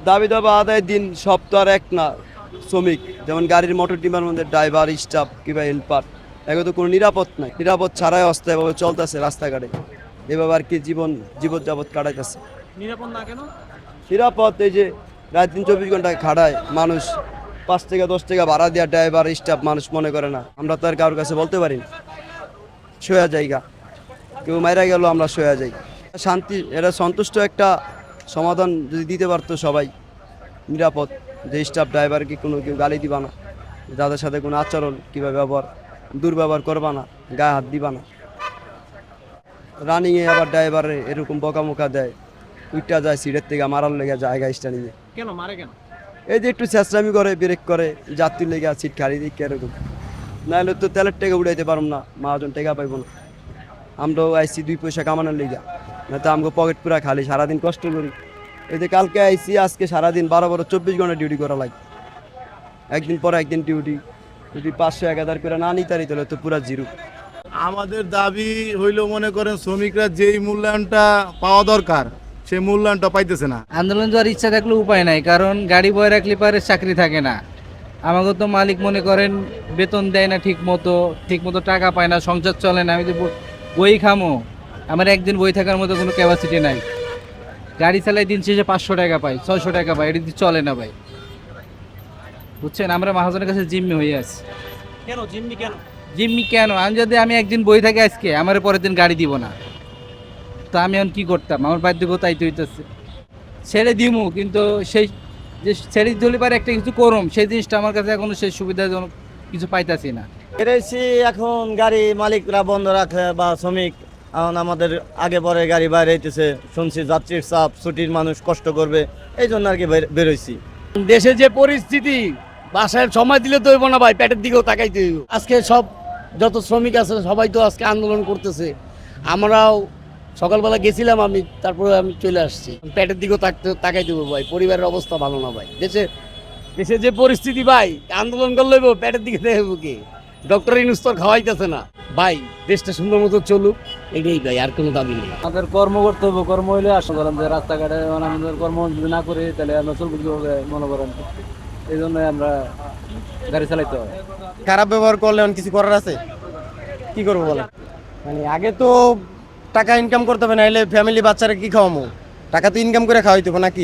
দাবি দাবা আদায়ের দিন সব তো আর এক না। শ্রমিক যেমন গাড়ির মোটর টিমার মধ্যে ড্রাইভার, স্টাফ কিংবা হেল্পার, এগুলো তো কোনো নিরাপদ নাই। নিরাপদ ছাড়াই অস্থায়ী এভাবে চলতেছে রাস্তাঘাটে, এভাবে আর কি জীবন যাবত কাটাইতেছে। নিরাপদ না কেন? নিরাপদ এই যে রাত দিন 24 ঘন্টা খাড়ায় মানুষ, 5 থেকে 10 টাকা ভাড়া দেওয়া ড্রাইভার স্টাফ মানুষ মনে করে না। আমরা তো আর কারোর কাছে বলতে পারি না, সয়া জায়গা কেউ মাইরা গেল আমরা সয়া যাই। শান্তি, এটা সন্তুষ্ট একটা সমাধান যদি দিতে পারতো সবাই, নিরাপদ যে স্টাফ ড্রাইভারকে কোনো কেউ গালি দিবা না, যাদের সাথে কোনো আচরণ কীভাবে ব্যবহার দুর্ব্যবহার করবা না, গায়ে হাত দিবা না। রানিংয়ে আবার ড্রাইভারে এরকম বকামোকা দেয়, উইটা যায় সিটের থেকে মারার লেগে জায়গা স্ট্যান্ডিংয়ে। কেন মারে কেন? এই যে একটু চেঁচড়ামি করে, ব্রেক করে, যাত্রীর লেগে সিট খালি দিই এরকম। নাহলে তো তেলের টাকা উড়াইতে পারবো না, মহাজন টাকা পাইব না। আমরাও আইসি 2 পয়সা কামানোর লেগা, না তো আমাকে পকেট পুরা খালি, সারাদিন কষ্ট করি। এই যে কালকে আইসি, আজকে সারাদিন 12 24 ঘন্টা ডিউটি করা লাগে। একদিন পর একদিন ডিউটি, যদি 500-1000 করে না নিতে পারি তাহলে তো পুরা জিরো। আমাদের দাবি হইল, মনে করেন শ্রমিকরা যেই মূল্যায়নটা পাওয়া দরকার সেই মূল্যায়নটা পাইতেছে না। আন্দোলন যাওয়ার ইচ্ছা থাকলে উপায় নাই, কারণ গাড়ি বয়ে রাখলে পারে চাকরি থাকে না। আমাকে তো মালিক মনে করেন বেতন দেয় না ঠিক মতো টাকা পায় না, সংসার চলে না। আমি তো বই খামো, আমার একদিন বই থাকার মতো কোনো ক্যাপাসিটি নাই। গাড়ি চালাই দিন শেষে 500 টাকা পাই, 600 টাকা পাই, এটা দিয়ে চলে না ভাই, বুঝছেন? আমরা মহাজনের কাছে জিম্মি হয়ে আছি। কেন জিম্মি কেন? জিম্মি কেন? আমি একদিন বই থাকি আজকে, আমার পরের দিন গাড়ি দিব না, তো আমি এখন কি করতাম? আমার বাধ্যকতাই তো হইতেছে। ছেড়ে দিমু, কিন্তু সেই যে ছেড়ে দিলে পারে একটা কিছু করুম, সেই জিনিসটা আমার কাছে এখনো সেই সুবিধাজনক কিছু পাইতাছি না। এসি এখন গাড়ি মালিকরা বন্ধ রাখে বা শ্রমিক, এখন আমাদের আগে পরে গাড়ি বাইরে হইতেছে, শুনছি যাত্রীর চাপ, ছুটির মানুষ কষ্ট করবে, এই জন্য আর কি বেরোইছি। দেশে যে পরিস্থিতি, বাসায় সময় দিলে তো হইব না ভাই, পেটের দিকেও তাকাইতে হইব। আজকে সব যত শ্রমিক আছে সবাই তো আজকে আন্দোলন করতেছে, আমরাও সকালবেলা গেছিলাম, তারপরে আমি চলে আসছি। পেটের দিকেও তাকাইতে হইব ভাই, পরিবারের অবস্থা ভালো না ভাই। দেশে যে পরিস্থিতি ভাই, আন্দোলন করলে হইব, পেটের দিকে দেখব কি? ডক্টর ইনুস্তর খাওয়াইতেছে না ভাই, দেশটা সুন্দর মতো চলুক, এটাই ভাই, আর কোনো দাবি নেই। আমাদের কর্ম করতে হবে, কর্ম হইলে আশা করেন যে রাস্তাঘাটে আমাদের কর্ম যদি না করি তাহলে আমরা চলবো কীভাবে মনে করেন। এই জন্য আমরা গাড়ি চালাইতে হবে। খারাপ ব্যবহার করলে কিছু করার আছে? কি করবো বলেন? মানে আগে তো টাকা ইনকাম করতে হবে, নাহলে ফ্যামিলি বাচ্চারা কি খাওয়াবো? টাকা তো ইনকাম করে খাওয়াইতে হবে নাকি?